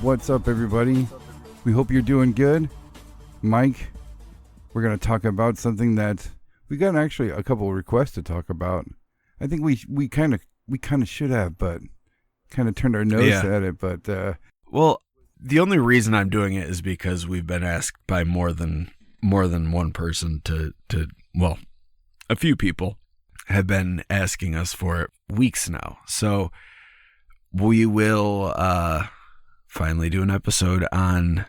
What's up, everybody? We hope you're doing good. Mike, we're going to talk about something that we got actually a couple of requests to talk about. I think we kind of should have, but kind of turned our nose at it. But well, the only reason I'm doing it is because we've been asked by more than one person to well, a few people have been asking us for it weeks now. So we will finally do an episode on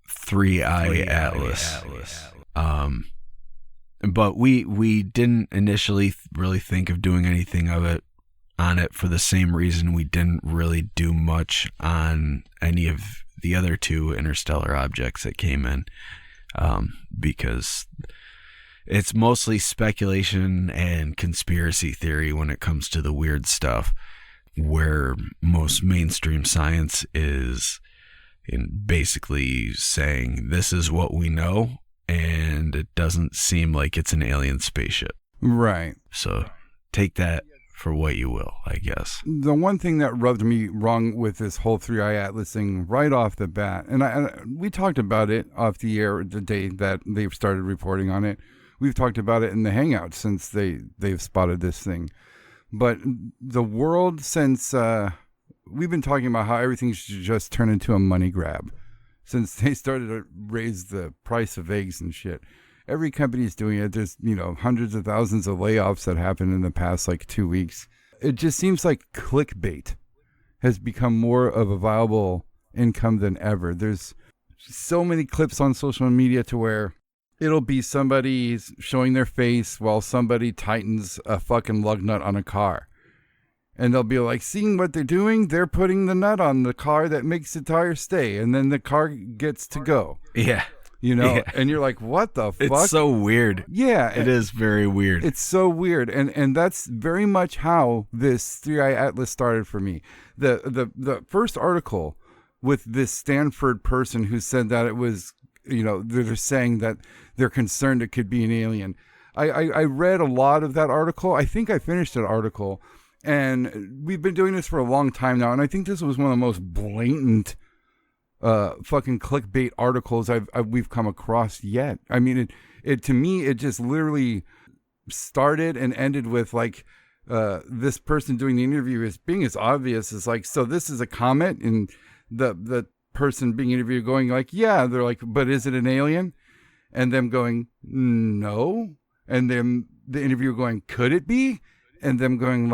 3IATLAS. But we didn't initially really think of doing anything on it for the same reason we didn't really do much on any of the other two interstellar objects that came in, because it's mostly speculation and conspiracy theory when it comes to the weird stuff, where most mainstream science is basically saying this is what we know, and it doesn't seem like it's an alien spaceship. Right. So take that for what you will, I guess. The one thing that rubbed me wrong with this whole 3IATLAS thing right off the bat, and we talked about it off the air the day that they've started reporting on it. We've talked about it in the Hangout since they've spotted this thing. But the world, since we've been talking about how everything should just turn into a money grab. Since they started to raise the price of eggs and shit. Every company is doing it. There's, hundreds of thousands of layoffs that happened in the past 2 weeks. It just seems like clickbait has become more of a viable income than ever. There's so many clips on social media to where it'll be somebody showing their face while somebody tightens a fucking lug nut on a car. And they'll be like, seeing what they're doing, they're putting the nut on the car that makes the tire stay. And then the car gets to go. Yeah. And you're like, what the fuck? It's so weird. Yeah. It is very weird. It's so weird. And that's very much how this 3IATLAS started for me. The first article with this Stanford person who said that it was, they're saying that they're concerned it could be an alien. I read a lot of that article. I think I finished that article. And we've been doing this for a long time now. And I think this was one of the most blatant fucking clickbait articles we've come across yet. I mean, it to me, it just literally started and ended with this person doing the interview as being as obvious as so this is a comet, and the person being interviewed going yeah, they're like, but is it an alien? And them going, no. And then the interviewer going, could it be? And them going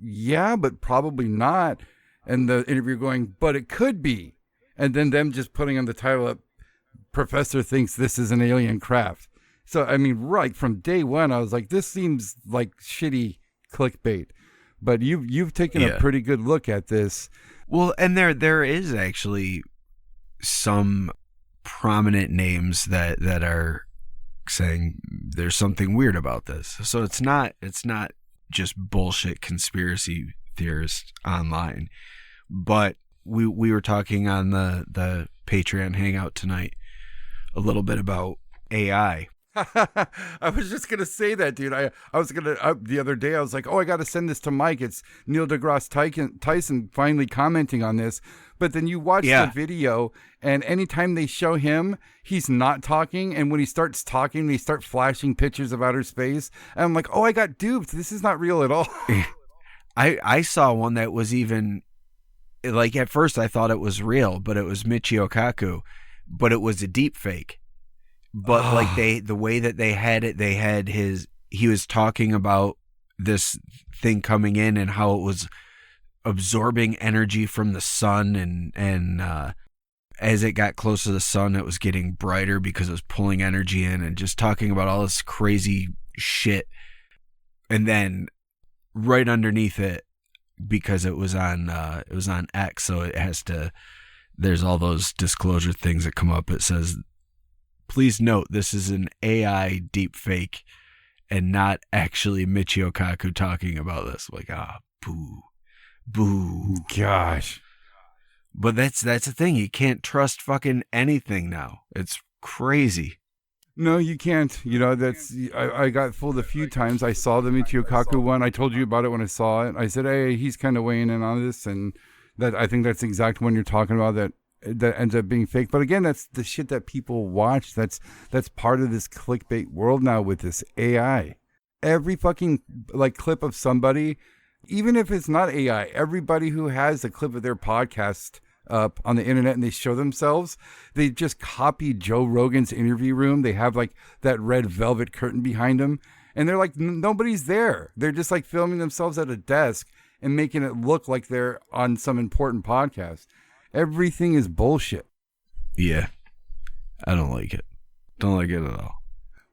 yeah, but probably not. And the interviewer going, but it could be. And then them just putting on the title up, Professor thinks this is an alien craft. So, I mean, right from day one, I was like, this seems like shitty clickbait. But you've taken a pretty good look at this. Well, and there is actually some prominent names that are saying there's something weird about this. So it's not just bullshit conspiracy theorists online. But we were talking on the Patreon Hangout tonight a little bit about AI. I was just going to say that, dude. I was going to, the other day, I was like, oh, I got to send this to Mike. It's Neil deGrasse Tyson finally commenting on this. But then you watch the video, and anytime they show him, he's not talking. And when he starts talking, they start flashing pictures of outer space. And I'm like, oh, I got duped. This is not real at all. I saw one that was even, at first I thought it was real, but it was Michio Kaku, but it was a deep fake. But the way that they had it, he was talking about this thing coming in and how it was absorbing energy from the sun, and as it got close to the sun, it was getting brighter because it was pulling energy in, and just talking about all this crazy shit. And then right underneath it, because it was on X, so there's all those disclosure things that come up. It says, please note, this is an AI deep fake and not actually Michio Kaku talking about this. Boo. Gosh. But that's the thing. You can't trust fucking anything now. It's crazy. No, you can't. I got fooled a few times. I saw the Michio Kaku one. I told you about it when I saw it. I said, hey, he's kind of weighing in on this. And that I think that's the exact one you're talking about, that that ends up being fake. But again, that's the shit that people watch. That's part of this clickbait world now with this AI. Every fucking like clip of somebody, even if it's not AI, everybody who has a clip of their podcast up on the internet and they show themselves, they just copy Joe Rogan's interview room. They have like that red velvet curtain behind them, and they're like, nobody's there. They're just like filming themselves at a desk and making it look like they're on some important podcast. Everything is bullshit. Yeah. I don't like it. Don't like it at all.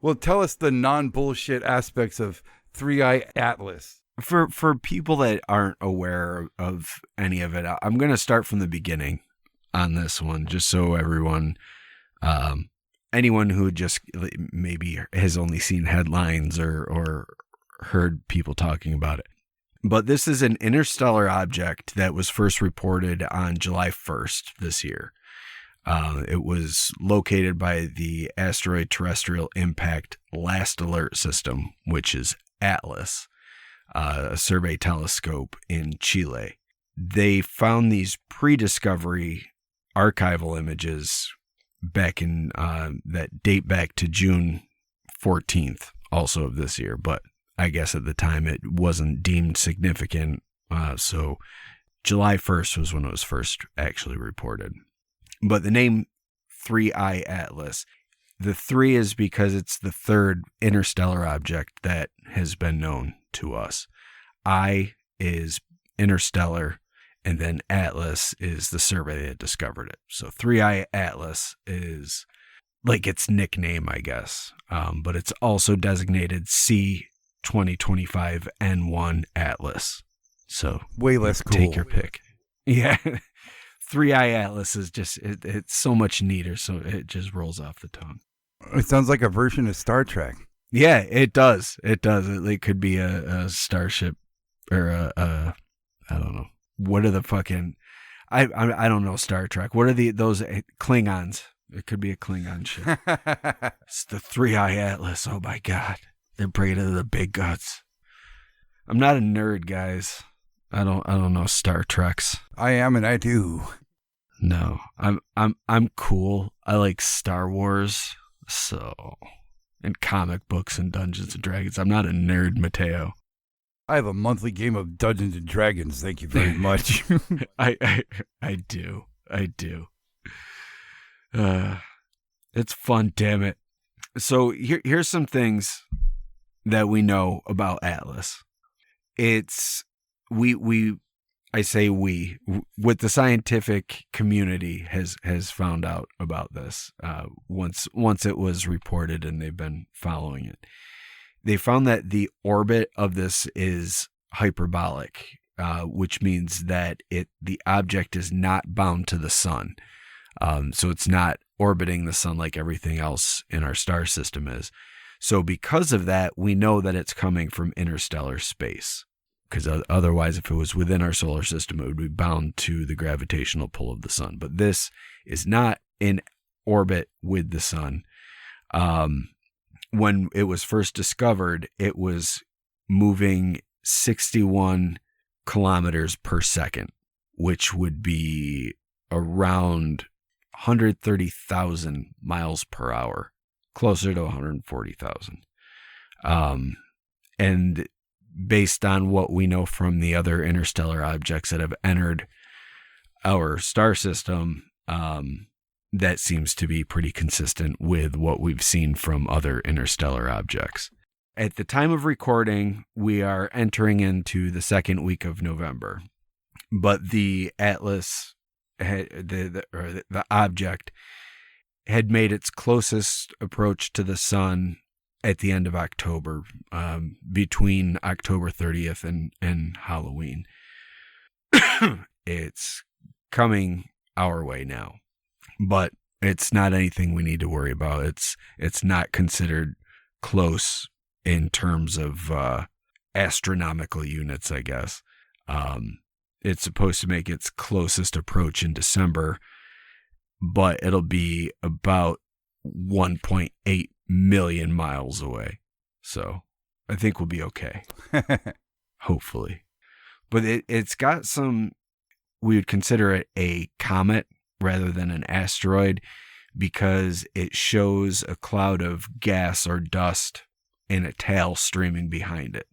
Well, tell us the non-bullshit aspects of 3IATLAS. For people that aren't aware of any of it, I'm going to start from the beginning on this one, just so everyone, anyone who just maybe has only seen headlines or heard people talking about it. But this is an interstellar object that was first reported on July 1st this year. It was located by the Asteroid Terrestrial Impact Last Alert System, which is ATLAS. A survey telescope in Chile. They found these pre-discovery archival images back in that date back to June 14th, also of this year. But I guess at the time it wasn't deemed significant. So July 1st was when it was first actually reported. But the name 3IATLAS, the 3 is because it's the third interstellar object that has been known to us. I is interstellar, and then Atlas is the survey that discovered it. So 3IATLAS is like its nickname, I guess. But it's also designated C2025N1 Atlas. So way less cool. Take your pick. Yeah. 3IATLAS is just, it's so much neater, so it just rolls off the tongue. It sounds like a version of Star Trek. Yeah, it does. It does. It could be a starship or a I don't know. What are the fucking I don't know Star Trek. What are those Klingons? It could be a Klingon ship. It's the 3IATLAS. Oh my god. They're bringing it to the big guts. I'm not a nerd, guys. I don't know Star Treks. I am, and I do. No. I'm cool. I like Star Wars. So, and comic books and Dungeons and Dragons. I'm not a nerd, Mateo. I have a monthly game of Dungeons and Dragons. Thank you very much. I do. It's fun, damn it. So here's some things that we know about Atlas. It's what the scientific community has found out about this once it was reported, and they've been following it. They found that the orbit of this is hyperbolic, which means that the object is not bound to the sun. So it's not orbiting the sun like everything else in our star system is. So because of that, we know that it's coming from interstellar space. Because otherwise, if it was within our solar system, it would be bound to the gravitational pull of the sun. But this is not in orbit with the sun. When it was first discovered, it was moving 61 kilometers per second, which would be around 130,000 miles per hour, closer to 140,000. And based on what we know from the other interstellar objects that have entered our star system, that seems to be pretty consistent with what we've seen from other interstellar objects. At the time of recording, we are entering into the second week of November, but the Atlas, the object, had made its closest approach to the sun at the end of October, between October 30th and Halloween. It's coming our way now, but it's not anything we need to worry about. It's not considered close in terms of astronomical units, I guess. It's supposed to make its closest approach in December, but it'll be about 1.8 million miles away. So I think we'll be okay. Hopefully. But it's got some, we would consider it a comet rather than an asteroid because it shows a cloud of gas or dust and a tail streaming behind it.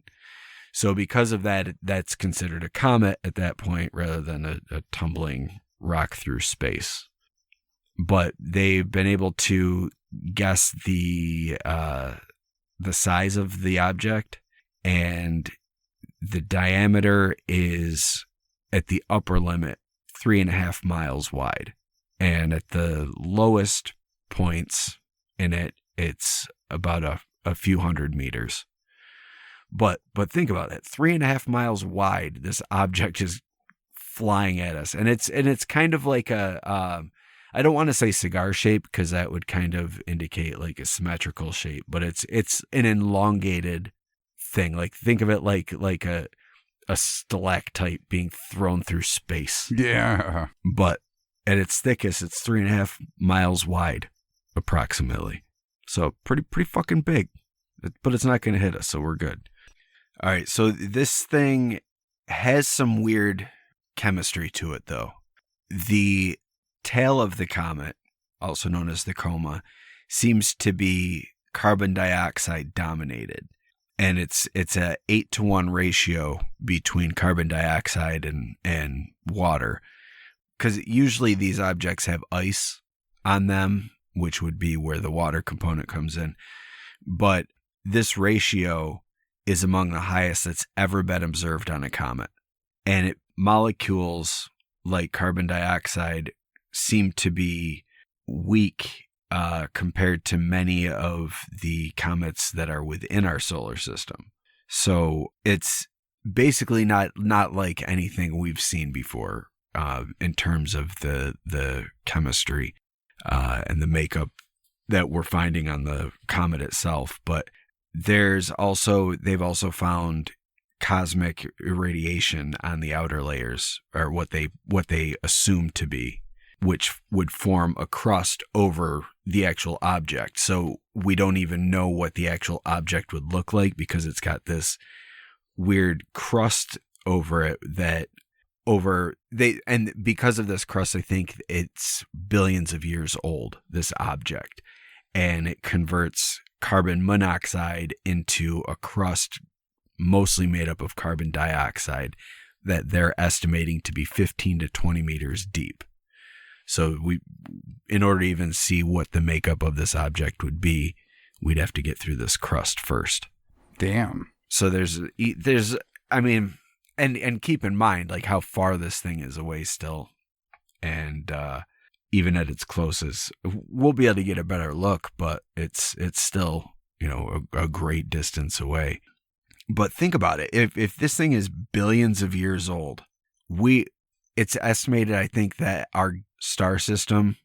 So because of that, that's considered a comet at that point rather than a tumbling rock through space. But they've been able to guess the size of the object, and the diameter is at the upper limit 3.5 miles wide, and at the lowest points in it, it's about a few hundred meters. But think about it, 3.5 miles wide. This object is flying at us, and it's kind of like a I don't want to say cigar shape because that would kind of indicate like a symmetrical shape, but it's an elongated thing. Like think of it like a stalactite being thrown through space. Yeah. But at its thickest, it's 3.5 miles wide, approximately. So pretty fucking big. But it's not going to hit us, so we're good. All right, so this thing has some weird chemistry to it, though. The tail of the comet, also known as the coma, seems to be carbon dioxide dominated. And it's a 8-to-1 ratio between carbon dioxide and water. Because usually these objects have ice on them, which would be where the water component comes in. But this ratio is among the highest that's ever been observed on a comet. And molecules like carbon dioxide seem to be weak compared to many of the comets that are within our solar system. So it's basically not like anything we've seen before in terms of the chemistry and the makeup that we're finding on the comet itself. But they've also found cosmic irradiation on the outer layers, or what they assume to be, which would form a crust over the actual object. So we don't even know what the actual object would look like because it's got this weird crust over it and because of this crust, I think it's billions of years old, this object, and it converts carbon monoxide into a crust mostly made up of carbon dioxide that they're estimating to be 15 to 20 meters deep. So in order to even see what the makeup of this object would be, we'd have to get through this crust first. Damn. So there's I mean, and keep in mind like how far this thing is away still. And even at its closest, we'll be able to get a better look, but it's still, a great distance away. But think about it. If this thing is billions of years old, it's estimated, I think, that our star system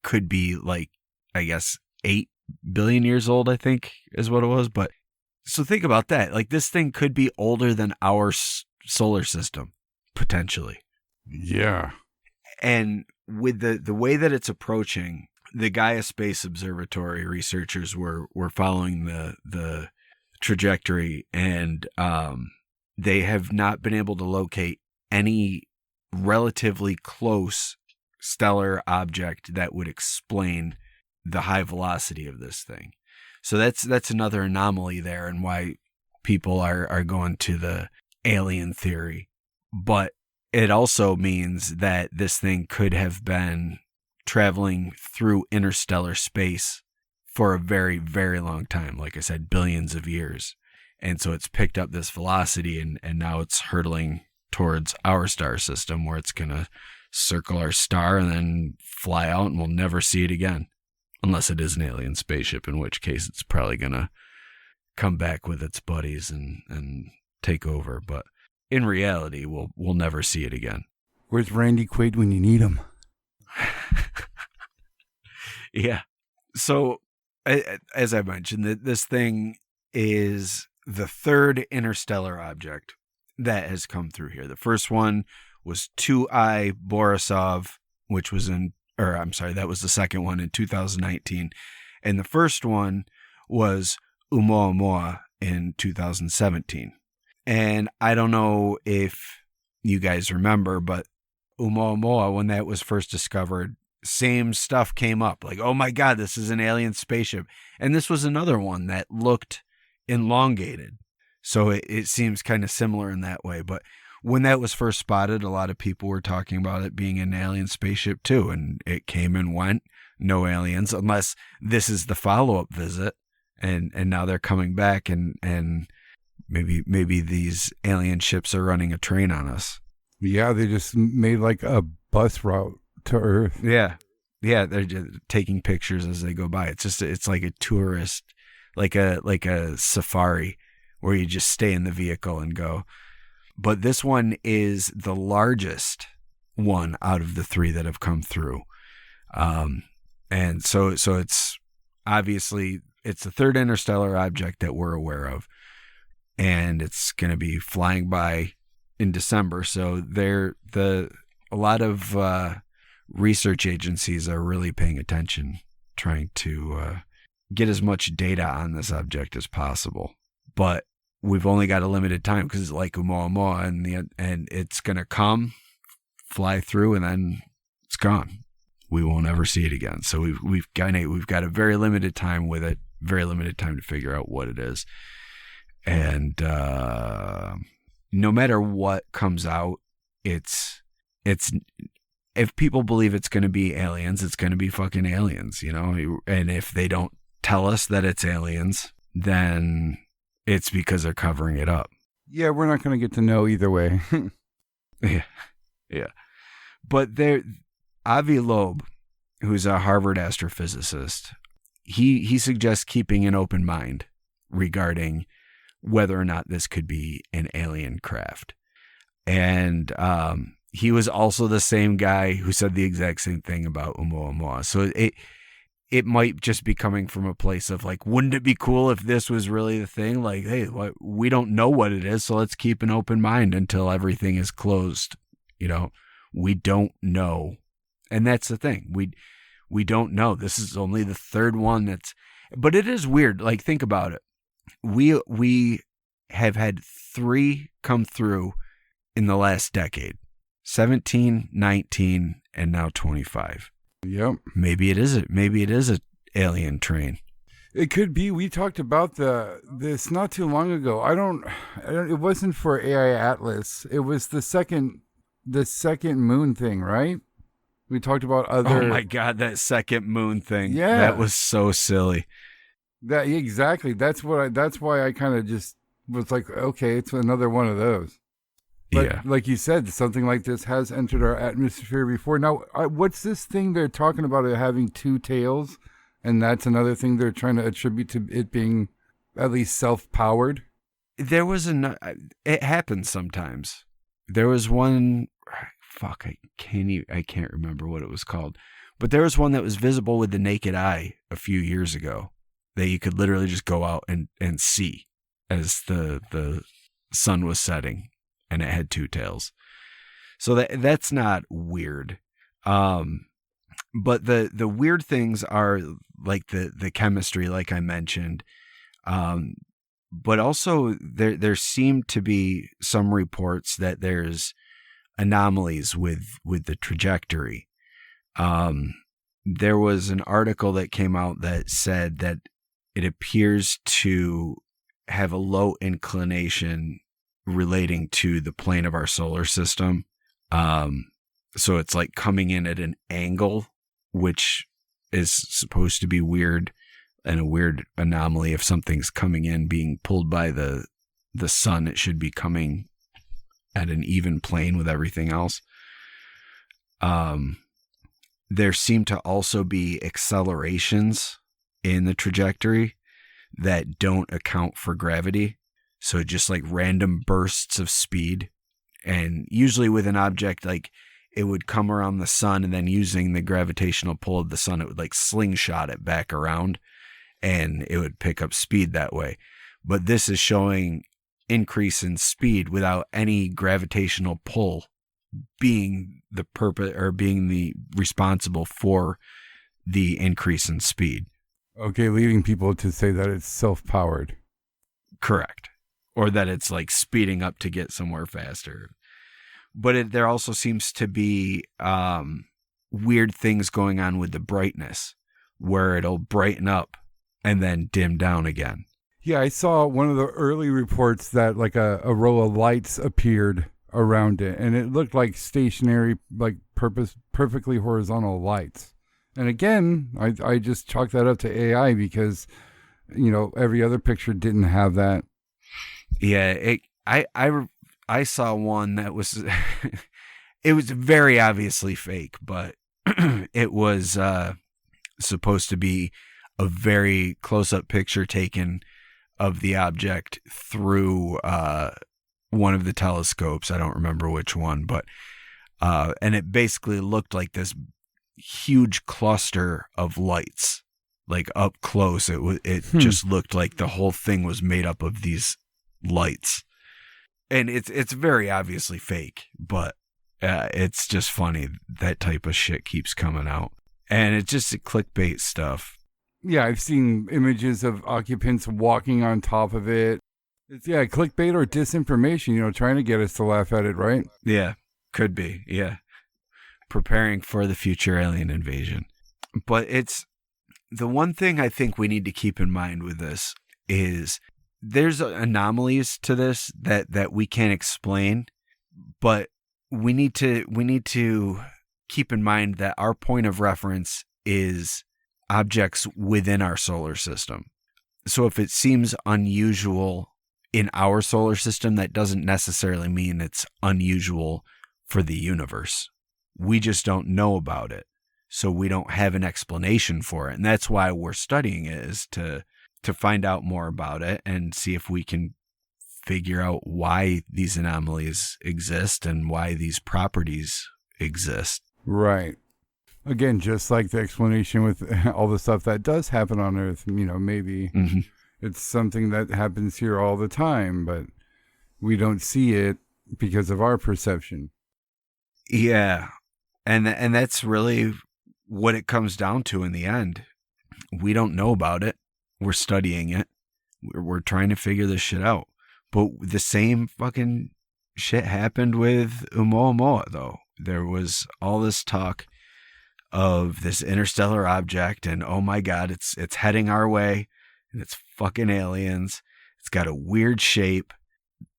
could be like, I guess, 8 billion years old, I think is what it was. But so think about that. Like this thing could be older than our solar system, potentially. Yeah. And with the way that it's approaching, the Gaia Space Observatory researchers were following the trajectory, and they have not been able to locate any relatively close stellar object that would explain the high velocity of this thing. So that's another anomaly there, and why people are going to the alien theory. But it also means that this thing could have been traveling through interstellar space for a very, very long time. Like I said, billions of years. And so it's picked up this velocity and now it's hurtling towards our star system, where it's going to circle our star and then fly out, and we'll never see it again. Unless it is an alien spaceship, in which case it's probably going to come back with its buddies and take over. But in reality, we'll never see it again. Where's Randy Quaid when you need him? Yeah. So, as I mentioned, this thing is the third interstellar object that has come through here. The first one was 2I Borisov, which was that was the second one in 2019. And the first one was Oumuamua in 2017. And I don't know if you guys remember, but Oumuamua, when that was first discovered, same stuff came up. Like, oh my God, this is an alien spaceship. And this was another one that looked elongated. So it seems kind of similar in that way. But when that was first spotted, a lot of people were talking about it being an alien spaceship too. And it came and went, no aliens, unless this is the follow-up visit. And now they're coming back and maybe these alien ships are running a train on us. Yeah, they just made like a bus route to Earth. Yeah. They're just taking pictures as they go by. It's like a tourist, like a safari where you just stay in the vehicle and go. But this one is the largest one out of the 3 that have come through. And so it's obviously, it's the third interstellar object that we're aware of, and it's going to be flying by in December. So a lot of research agencies are really paying attention, trying to get as much data on this object as possible. But we've only got a limited time because it's like Oumuamua, and it's going to come, fly through, and then it's gone. We won't ever see it again. So we've got a very limited time with it, very limited time to figure out what it is. And no matter what comes out, it's if people believe it's going to be aliens, it's going to be fucking aliens, you know? And if they don't tell us that it's aliens, then it's because they're covering it up. Yeah, we're not going to get to know either way. Yeah. But Avi Loeb, who's a Harvard astrophysicist, he suggests keeping an open mind regarding whether or not this could be an alien craft. And he was also the same guy who said the exact same thing about Oumuamua. So it might just be coming from a place of like, wouldn't it be cool if this was really the thing? Like, hey, we don't know what it is, so let's keep an open mind until everything is closed. You know, we don't know. And that's the thing. We don't know. This is only the third one but it is weird. Like, think about it. We have had 3 come through in the last decade. 17, 19, and now 25. Yep. Maybe it is a alien train. It could be. We talked about this not too long ago. I don't it wasn't for 3IATLAS. It was the second moon thing, right? We talked about other. Oh my God, that second moon thing. Yeah. That was so silly. That exactly. That's why I kind of just was like, okay, it's another one of those. But yeah. Like you said, something like this has entered our atmosphere before. Now, what's this thing they're talking about, it having 2 tails? And that's another thing they're trying to attribute to it being at least self-powered? There was it happens sometimes. There was one, I can't remember what it was called. But there was one that was visible with the naked eye a few years ago that you could literally just go out and see as the sun was setting. And it had 2 tails. So that's not weird. But the weird things are like the chemistry, like I mentioned. But also there seem to be some reports that there's anomalies with the trajectory. There was an article that came out that said that it appears to have a low inclination relating to the plane of our solar system. So it's like coming in at an angle, which is supposed to be weird, and a weird anomaly. If something's coming in being pulled by the sun, it should be coming at an even plane with everything else. There seem to also be accelerations in the trajectory that don't account for gravity. So just like random bursts of speed. And usually with an object, like it would come around the sun, and then using the gravitational pull of the sun, it would like slingshot it back around, and it would pick up speed that way. But this is showing increase in speed without any gravitational pull being the purpose or being the responsible for the increase in speed. Okay, leading people to say that it's self-powered. Correct. Or that it's like speeding up to get somewhere faster. But there also seems to be weird things going on with the brightness where it'll brighten up and then dim down again. Yeah, I saw one of the early reports that like a row of lights appeared around it, and it looked like stationary, like perfectly horizontal lights. And again, I just chalked that up to AI because, every other picture didn't have that. Yeah, I saw one that was, it was very obviously fake, but it was supposed to be a very close-up picture taken of the object through one of the telescopes. I don't remember which one, but and it basically looked like this huge cluster of lights, like up close. It just looked like the whole thing was made up of these lights, and it's very obviously fake, but it's just funny that type of shit keeps coming out, and it's just clickbait stuff. Yeah, I've seen images of occupants walking on top of it. It's clickbait or disinformation, trying to get us to laugh at it, right? Yeah, could be. Yeah. Preparing for the future alien invasion. But it's the one thing I think we need to keep in mind with this is there's anomalies to this that we can't explain, but we need to keep in mind that our point of reference is objects within our solar system. So if it seems unusual in our solar system, that doesn't necessarily mean it's unusual for the universe. We just don't know about it. So we don't have an explanation for it. And that's why we're studying it, is to find out more about it and see if we can figure out why these anomalies exist and why these properties exist. Right. Again, just like the explanation with all the stuff that does happen on Earth, maybe it's something that happens here all the time, but we don't see it because of our perception. Yeah. And that's really what it comes down to in the end. We don't know about it. We're studying it. We're trying to figure this shit out. But the same fucking shit happened with Oumuamua, though. There was all this talk of this interstellar object, and oh my god, it's heading our way, and it's fucking aliens. It's got a weird shape.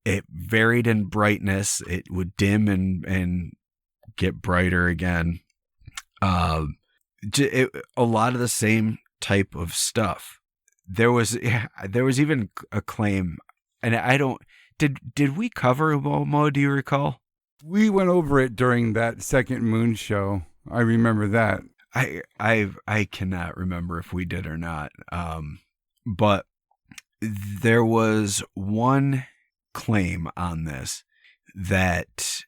It varied in brightness. It would dim and get brighter again. A lot of the same type of stuff. There was even a claim, and I don't. Did we cover Oumuamua? Do you recall? We went over it during that second moon show. I remember that. I cannot remember if we did or not. But there was one claim on this that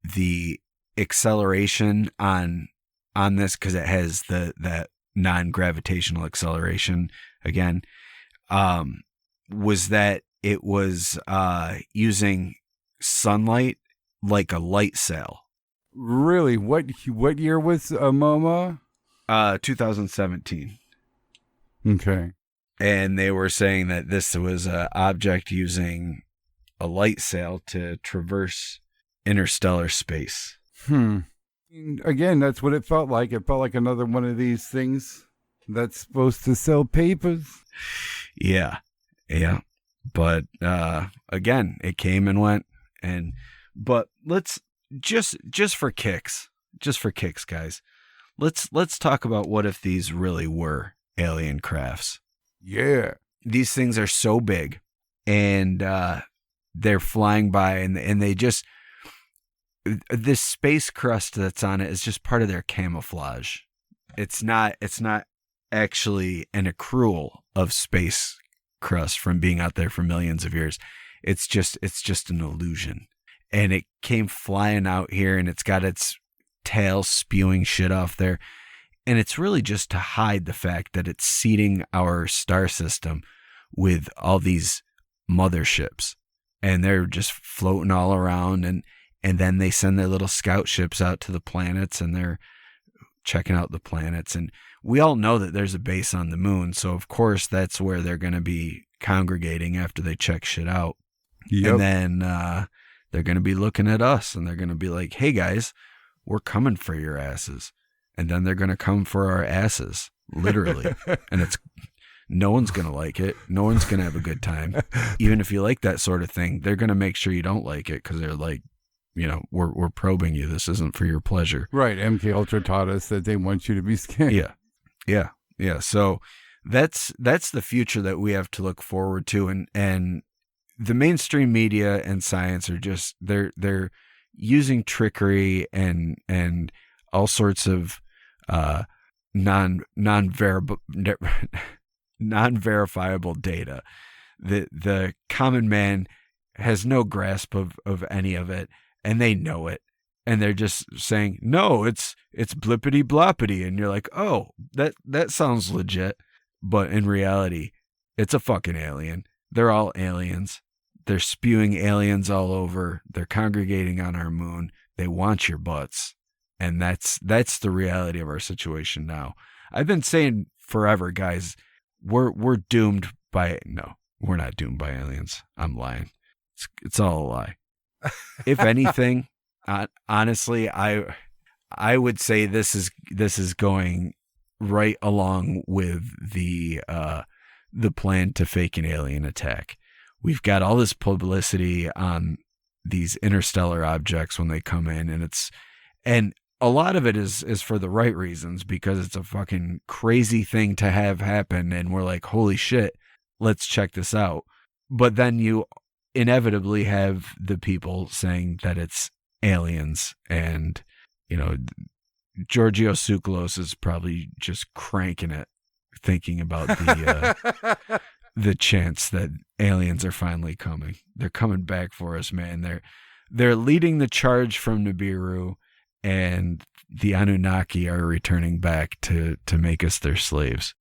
the acceleration on this, because it has that non-gravitational acceleration again, was that it was using sunlight like a light sail. Really? What year was Oumuamua? 2017. Okay. And they were saying that this was an object using a light sail to traverse interstellar space. Again, that's what it felt like. It felt like another one of these things that's supposed to sell papers. Yeah. But again, it came and went. But let's just for kicks, guys. Let's talk about what if these really were alien crafts. Yeah. These things are so big, and they're flying by, and they just, this space crust that's on it is just part of their camouflage. It's not actually an accrual of space crust from being out there for millions of years. It's just an illusion. And it came flying out here, and it's got its tail spewing shit off there. And it's really just to hide the fact that it's seeding our star system with all these motherships. And they're just floating all around. And then they send their little scout ships out to the planets, and they're checking out the planets. And we all know that there's a base on the moon. So, of course, that's where they're going to be congregating after they check shit out. Yep. And then they're going to be looking at us, and they're going to be like, hey, guys, we're coming for your asses. and then they're going to come for our asses, literally. And no one's going to like it. No one's going to have a good time. Even if you like that sort of thing, they're going to make sure you don't like it because they're like, we're probing you. This isn't for your pleasure. Right. MK Ultra taught us that they want you to be scared. Yeah. So that's the future that we have to look forward to. And the mainstream media and science are just, they're using trickery and all sorts of non-verifiable data. The common man has no grasp of any of it, and they know it, and they're just saying, no, it's blippity bloppity, and you're like, oh, that sounds legit. But in reality, it's a fucking alien. They're all aliens. They're spewing aliens all over. They're congregating on our moon. They want your butts. And that's the reality of our situation now. I've been saying forever, guys, we're doomed by, no, we're not doomed by aliens. I'm lying. It's all a lie. If anything, honestly, I would say this is going right along with the plan to fake an alien attack. We've got all this publicity on these interstellar objects when they come in, and a lot of it is for the right reasons, because it's a fucking crazy thing to have happen, and we're like, holy shit, let's check this out. But then you inevitably have the people saying that it's aliens, and Giorgio Tsoukalos is probably just cranking it, thinking about the chance that aliens are finally coming. They're coming back for us, man. They're leading the charge from Nibiru, and the Anunnaki are returning back to make us their slaves.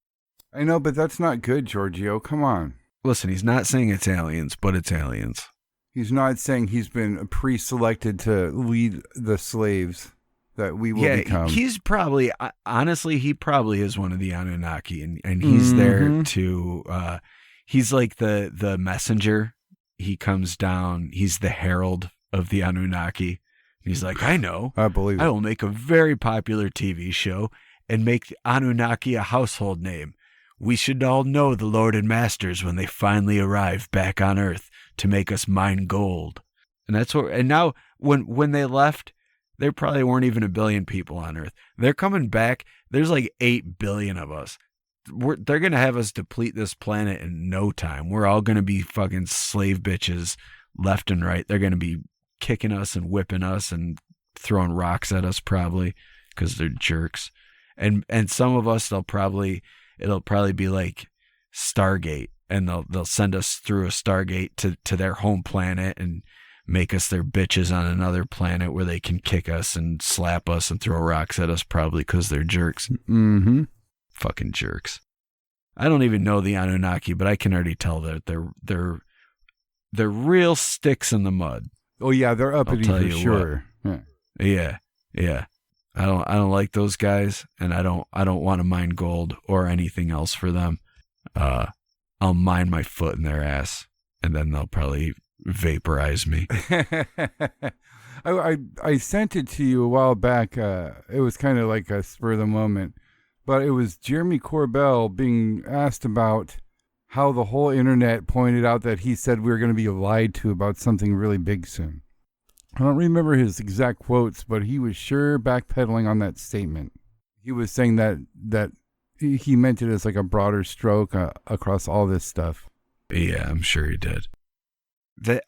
I know, but that's not good, Giorgio. Come on. Listen, he's not saying it's aliens, but it's aliens. He's not saying he's been pre-selected to lead the slaves that we will become. He's probably, honestly, he probably is one of the Anunnaki, and he's there to, he's like the messenger. He comes down, he's the herald of the Anunnaki. He's like, I know. I believe it. I will make a very popular TV show and make the Anunnaki a household name. We should all know the Lord and Masters when they finally arrive back on Earth to make us mine gold. And that's what. And now, when they left, there probably weren't even 1 billion people on Earth. They're coming back. There's like 8 billion of us. They're gonna have us deplete this planet in no time. We're all gonna be fucking slave bitches left and right. They're gonna be kicking us and whipping us and throwing rocks at us, probably, because they're jerks. And some of us, it'll probably be like Stargate, and they'll send us through a Stargate to their home planet and make us their bitches on another planet where they can kick us and slap us and throw rocks at us, probably because they're jerks. Mm-hmm. Fucking jerks. I don't even know the Anunnaki, but I can already tell that they're real sticks in the mud. Oh yeah, they're uppity for sure. Yeah. I don't like those guys, and I don't want to mine gold or anything else for them. I'll mine my foot in their ass, and then they'll probably vaporize me. I sent it to you a while back. It was kind of like a spur of the moment, but it was Jeremy Corbell being asked about how the whole internet pointed out that he said we were going to be lied to about something really big soon. I don't remember his exact quotes, but he was sure backpedaling on that statement. He was saying that he meant it as like a broader stroke across all this stuff. Yeah, I'm sure he did.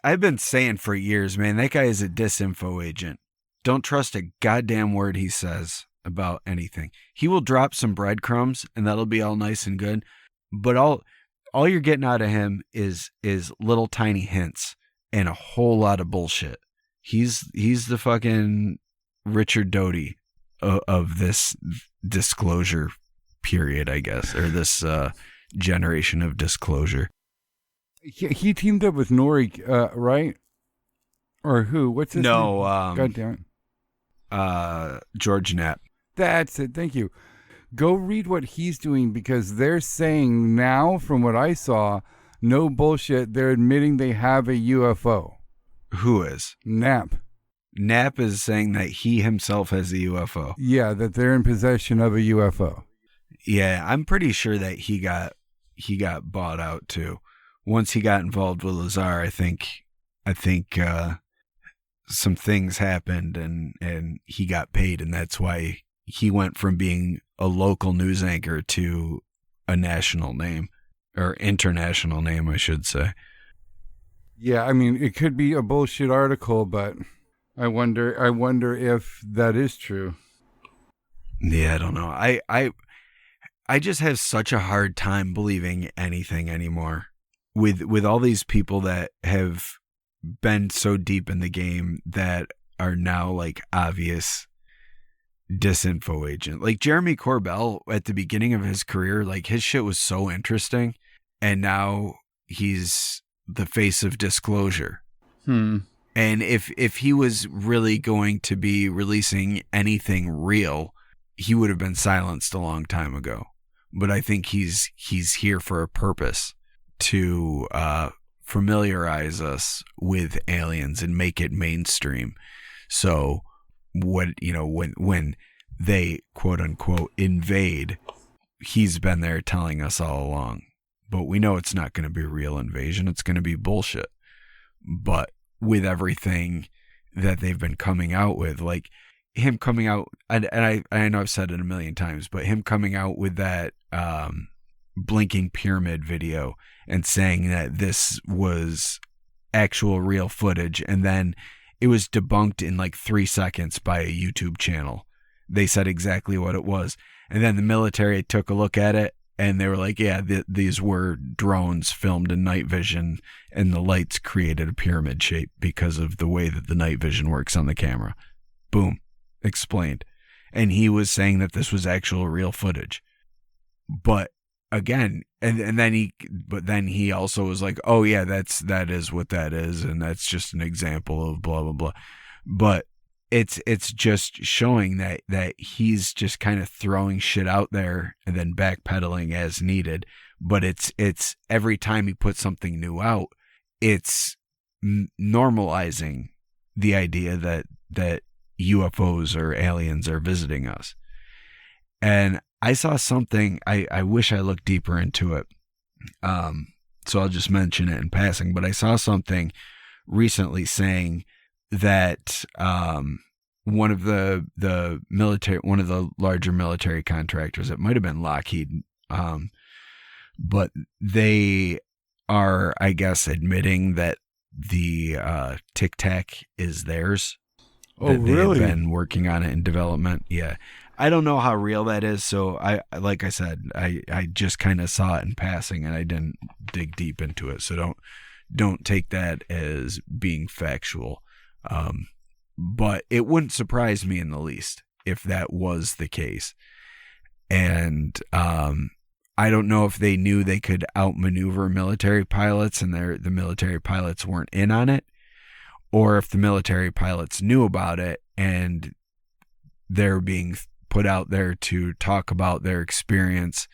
I've been saying for years, man, that guy is a disinfo agent. Don't trust a goddamn word he says about anything. He will drop some breadcrumbs, and that'll be all nice and good. But all you're getting out of him is little tiny hints and a whole lot of bullshit. He's the fucking Richard Doty of this disclosure period, I guess, or this generation of disclosure. He teamed up with Nori, right? Or who? What's his name? God damn. George Knapp. That's it. Thank you. Go read what he's doing, because they're saying now, from what I saw, no bullshit, they're admitting they have a UFO. Who is? Knapp. Knapp is saying that he himself has a UFO. Yeah, that they're in possession of a UFO. Yeah, I'm pretty sure that he got bought out too. Once he got involved with Lazar, I think some things happened and he got paid, and that's why he went from being a local news anchor to a national name, or international name, I should say. Yeah, I mean, it could be a bullshit article, but I wonder if that is true. Yeah, I don't know. I just have such a hard time believing anything anymore with all these people that have been so deep in the game that are now like obvious disinfo agent. Like Jeremy Corbell at the beginning of his career, like his shit was so interesting, and now he's the face of disclosure. And if he was really going to be releasing anything real, he would have been silenced a long time ago. But I think he's here for a purpose, to familiarize us with aliens and make it mainstream. So when they quote unquote invade, he's been there telling us all along. But we know it's not going to be a real invasion. It's going to be bullshit. But with everything that they've been coming out with, like him coming out, and I know I've said it a million times, but him coming out with that blinking pyramid video and saying that this was actual real footage, and then it was debunked in like 3 seconds by a YouTube channel. They said exactly what it was, and then the military took a look at it and they were like, yeah, these were drones filmed in night vision, and the lights created a pyramid shape because of the way that the night vision works on the camera. Boom, explained. And he was saying that this was actual real footage. But again, and then he also was like, oh yeah, that is what that is, and that's just an example of blah blah blah. But it's just showing that he's just kind of throwing shit out there and then backpedaling as needed. But it's every time he puts something new out, it's normalizing the idea that UFOs or aliens are visiting us. And I saw something, I wish I looked deeper into it. So I'll just mention it in passing, but I saw something recently saying that one of the larger military contractors, it might have been Lockheed, but they are, I guess, admitting that the Tic Tac is theirs. Oh, really? They've been working on it in development. Yeah. I don't know how real that is. So like I said, I just kind of saw it in passing and I didn't dig deep into it. So don't take that as being factual. But it wouldn't surprise me in the least if that was the case. And I don't know if they knew they could outmaneuver military pilots and the military pilots weren't in on it, or if the military pilots knew about it and they're being put out there to talk about their experience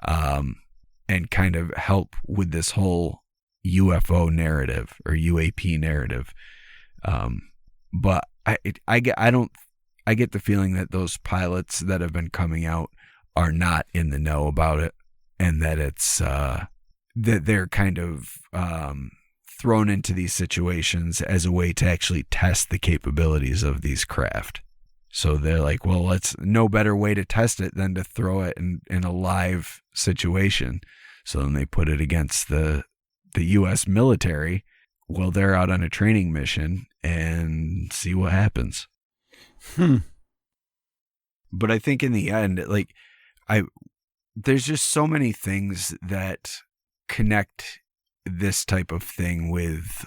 and kind of help with this whole UFO narrative or UAP narrative. But I get the feeling that those pilots that have been coming out are not in the know about it, and that it's that they're kind of thrown into these situations as a way to actually test the capabilities of these craft. So they're like, well, no better way to test it than to throw it in a live situation. So then they put it against the U.S. military while they're out on a training mission and see what happens. But I think in the end, like, there's just so many things that connect this type of thing with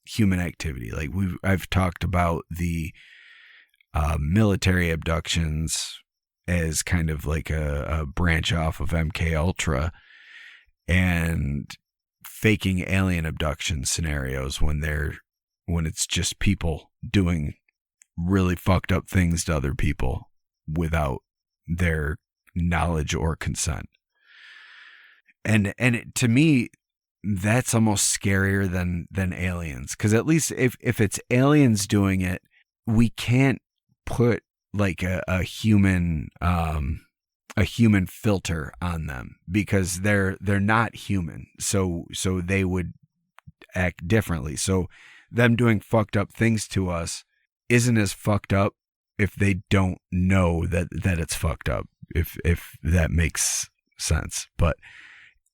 human activity. Like I've talked about the military abductions as kind of like a branch off of MK Ultra, and faking alien abduction scenarios when it's just people doing really fucked up things to other people without their knowledge or consent. And to me, that's almost scarier than aliens. Because at least if it's aliens doing it, we can't put like a human filter on them, because they're not human. So they would act differently. So them doing fucked up things to us isn't as fucked up if they don't know that it's fucked up, if that makes sense. But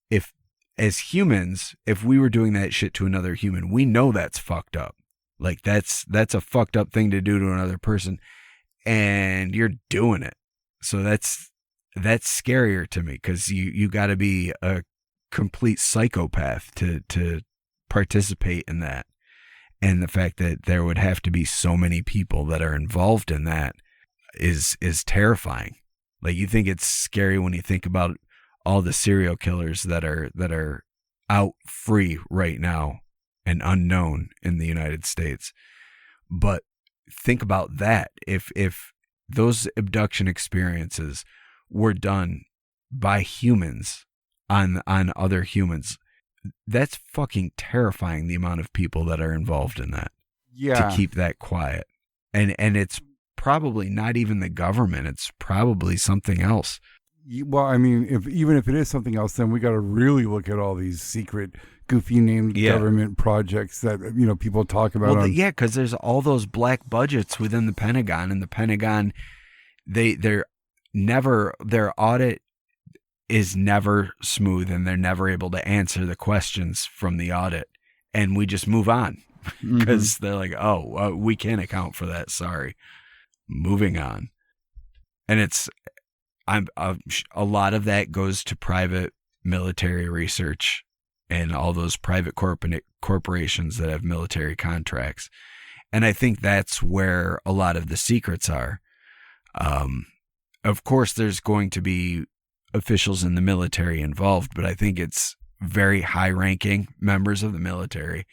if, as humans, if we were doing that shit to another human, we know that's fucked up. Like that's a fucked up thing to do to another person, and you're doing it. So that's scarier to me, because you got to be a complete psychopath to participate in that. And the fact that there would have to be so many people that are involved in that is terrifying. Like, you think it's scary when you think about all the serial killers that are out free right now and unknown in the United States. But think about that. If those abduction experiences were done by humans on other humans, that's fucking terrifying, the amount of people that are involved in that. Yeah. To keep that quiet. And it's probably not even the government. It's probably something else. Well, I mean, even if it is something else, then we got to really look at all these secret, goofy named government projects that, people talk about. Well, because there's all those black budgets within the Pentagon, and the Pentagon, their audit is never smooth, and they're never able to answer the questions from the audit, and we just move on because they're like, oh, we can't account for that. Sorry. Moving on. And a lot of that goes to private military research and all those private corporations that have military contracts. And I think that's where a lot of the secrets are. Of course, there's going to be officials in the military involved, but I think it's very high-ranking members of the military.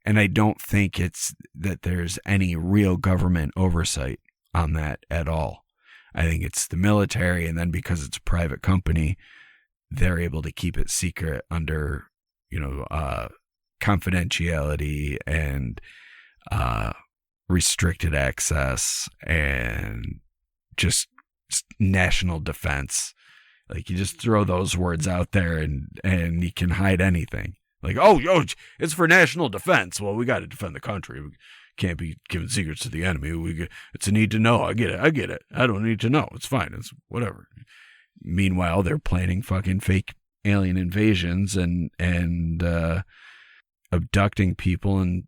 And I don't think it's that there's any real government oversight on that at all. I think it's the military, and then because it's a private company, they're able to keep it secret under, confidentiality and restricted access and just national defense. Like, you just throw those words out there and you can hide anything. Like, oh, it's for national defense. Well, we got to defend the country. We can't be giving secrets to the enemy. It's a need to know. I get it. I don't need to know. It's fine. It's whatever. Meanwhile, they're planning fucking fake alien invasions and abducting people and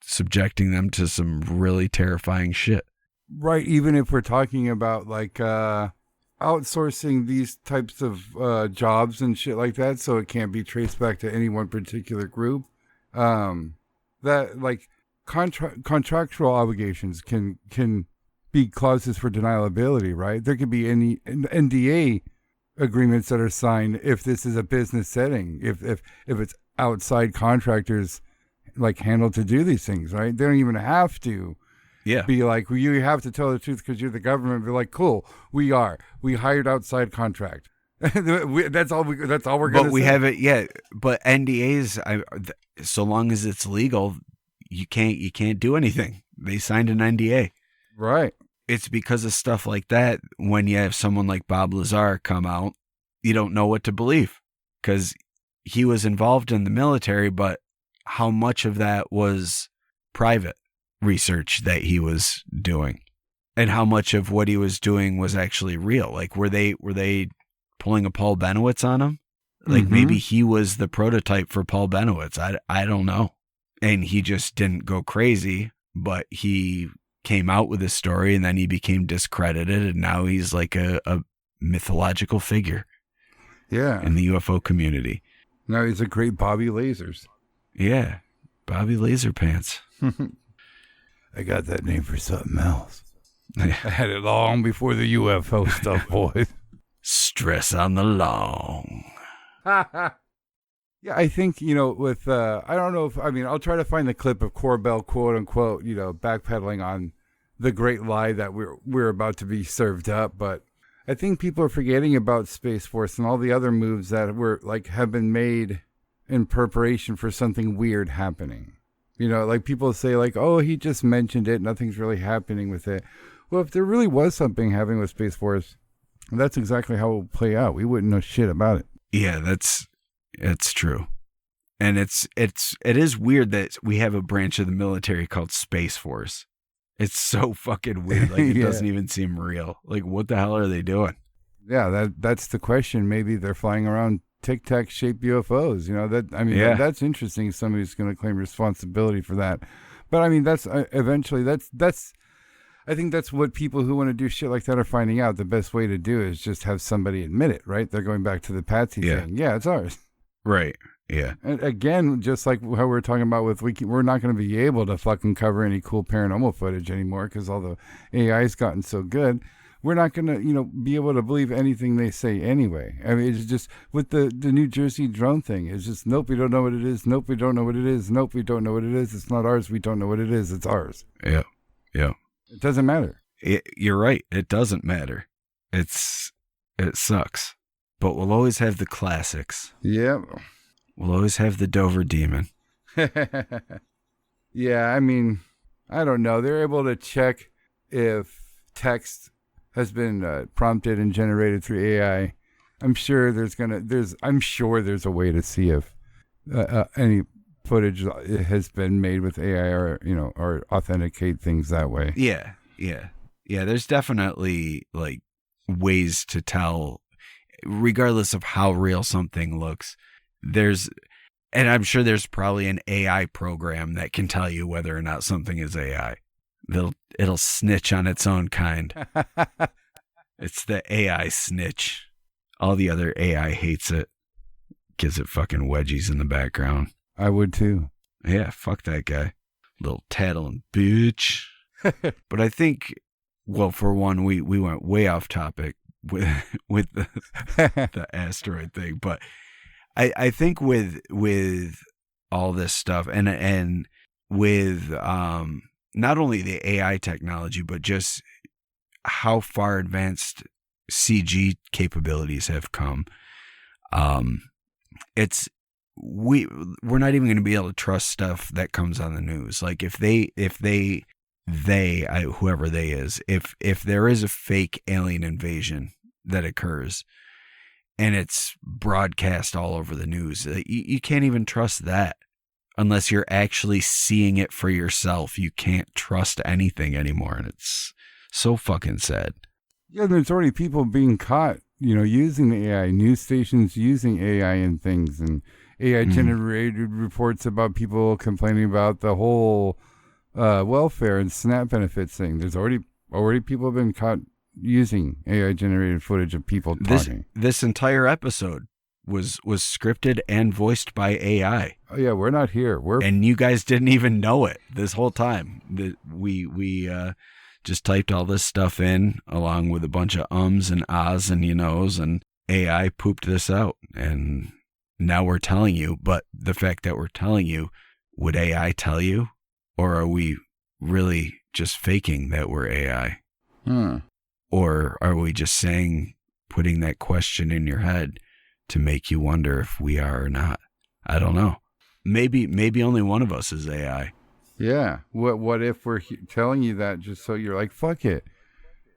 subjecting them to some really terrifying shit. Right. Even if we're talking about like outsourcing these types of jobs and shit like that, so it can't be traced back to any one particular group. That like contractual obligations can be clauses for deniability, right? There could be any NDA agreements that are signed if this is a business setting, if it's outside contractors like handled to do these things, right? They don't even have to. Yeah. Be like, well, you have to tell the truth because you're the government. Be like, cool, we hired outside contract. That's all we're going to say. But we have it, yeah. But NDAs, so long as it's legal, you can't do anything. They signed an NDA. Right. It's because of stuff like that. When you have someone like Bob Lazar come out, you don't know what to believe, because he was involved in the military, but how much of that was private research that he was doing, and how much of what he was doing was actually real? Like, were they pulling a Paul Benowitz on him? Like, maybe he was the prototype for Paul Benowitz. I don't know. And he just didn't go crazy, but he came out with a story, and then he became discredited, and now he's like a mythological figure. Yeah. In the UFO community. Now he's a great Bobby Lasers. Yeah. Bobby Laser Pants. I got that name for something else. I had it long before the UFO stuff, boys. Stress on the long. Yeah, I think, with, I don't know I'll try to find the clip of Corbell, quote unquote, backpedaling on the great lie that we're about to be served up. But I think people are forgetting about Space Force and all the other moves that have been made in preparation for something weird happening. You know, like people say like, oh, he just mentioned it. Nothing's really happening with it. Well, if there really was something happening with Space Force, that's exactly how it would play out. We wouldn't know shit about it. Yeah, it's true. And it is weird that we have a branch of the military called Space Force. It's so fucking weird. Like, it doesn't even seem real. Like, what the hell are they doing? Yeah, that's the question. Maybe they're flying around Tic Tac shaped UFOs. You know, that's interesting. Somebody's going to claim responsibility for that. But I mean, that's eventually that's. I think that's what people who want to do shit like that are finding out. The best way to do is just have somebody admit it, right? They're going back to the Patsy thing. Yeah, it's ours. Right. Yeah. And again, just like how we're talking about with we're not going to be able to fucking cover any cool paranormal footage anymore because all the AI's gotten so good. We're not going to, be able to believe anything they say anyway. I mean, it's just with the New Jersey drone thing. It's just, nope, we don't know what it is. Nope, we don't know what it is. Nope, we don't know what it is. It's not ours. We don't know what it is. It's ours. Yeah. Yeah. It doesn't matter. You're right. It doesn't matter. It sucks. But we'll always have the classics. Yeah. We'll always have the Dover Demon. Yeah, I mean, I don't know. They're able to check if text has been prompted and generated through AI. I'm sure there's a way to see if any footage has been made with AI or authenticate things that way. Yeah. There's definitely like ways to tell, regardless of how real something looks. And I'm sure there's probably an AI program that can tell you whether or not something is AI. It'll snitch on its own kind. It's the AI snitch. All the other AI hates it. Gives it fucking wedgies in the background. I would too. Yeah, fuck that guy. Little tattling bitch. But I think, well, for one, we went way off topic with the asteroid thing. But I think with all this stuff and with not only the AI technology, but just how far advanced CG capabilities have come, we're not even going to be able to trust stuff that comes on the news. Like if whoever they is, if there is a fake alien invasion that occurs and it's broadcast all over the news, you can't even trust that unless you're actually seeing it for yourself. You can't trust anything anymore. And it's so fucking sad. Yeah, there's already people being caught, using the AI, news stations using AI and things, and AI generated reports about people complaining about the whole welfare and SNAP benefits thing. There's already people have been caught using AI generated footage of people talking. This entire episode was scripted and voiced by AI. Oh yeah, we're not here. And you guys didn't even know it this whole time. We just typed all this stuff in along with a bunch of ums and ahs and and AI pooped this out. And now we're telling you, but the fact that we're telling you, would AI tell you? Or are we really just faking that we're AI? Or are we just putting that question in your head to make you wonder if we are or not? I don't know. Maybe only one of us is AI. Yeah. What if we're telling you that just so you're like, fuck it.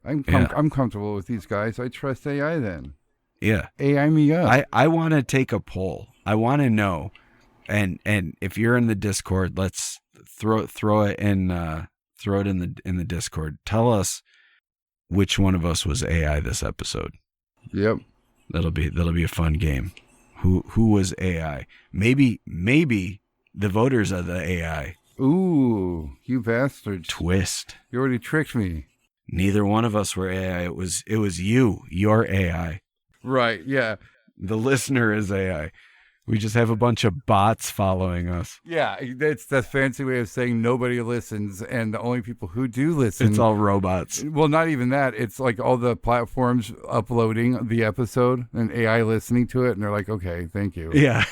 I'm comfortable with these guys. I trust AI then. Yeah. AI me up. I want to take a poll. I want to know. And if you're in the Discord, let's throw it in the Discord. Tell us which one of us was AI this episode. Yep. That'll be a fun game. Who was AI? Maybe the voters are the AI. Ooh, you bastards. Twist. You already tricked me. Neither one of us were AI. It was you. You're AI. Right, yeah. The listener is AI. We just have a bunch of bots following us. Yeah, that's the fancy way of saying nobody listens, and the only people who do listen... It's all robots. Well, not even that. It's like all the platforms uploading the episode and AI listening to it, and they're like, okay, thank you. Yeah.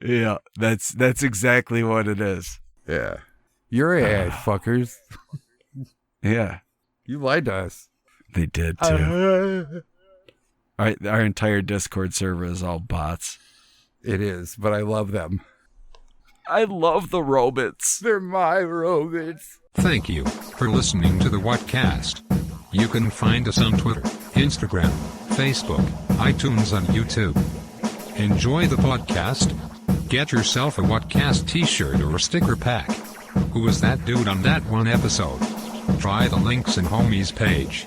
Yeah, that's exactly what it is. Yeah. You're AI, fuckers. Yeah. You lied to us. They did, too. Our entire Discord server is all bots. It is, but I love them. I love the robots. They're my robots. Thank you for listening to the Whatcast. You can find us on Twitter, Instagram, Facebook, iTunes, and YouTube. Enjoy the podcast. Get yourself a Whatcast t-shirt or a sticker pack. Who was that dude on that one episode? Try the links in Homie's page.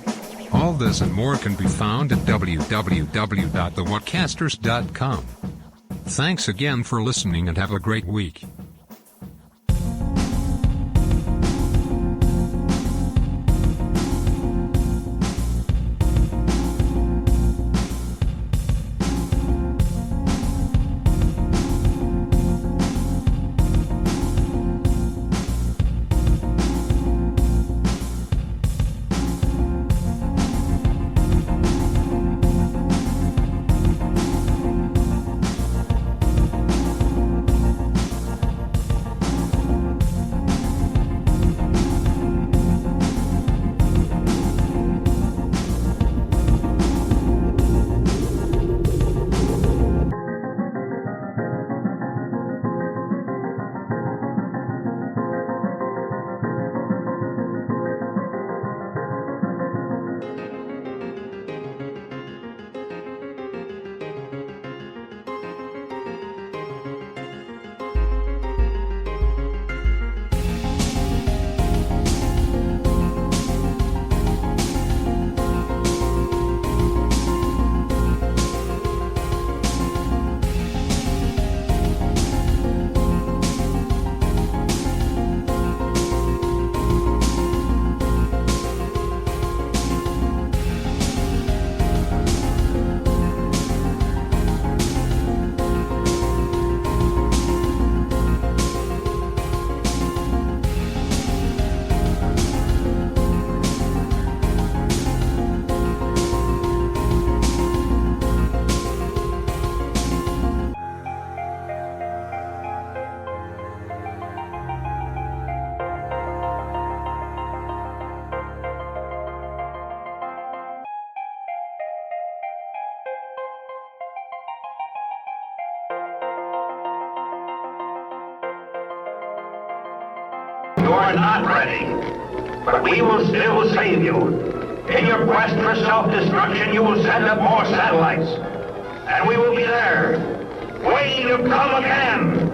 All this and more can be found at www.thewhatcasters.com. Thanks again for listening and have a great week. You are not ready, but we will still save you. In your quest for self-destruction, you will send up more satellites, and we will be there, waiting to come again.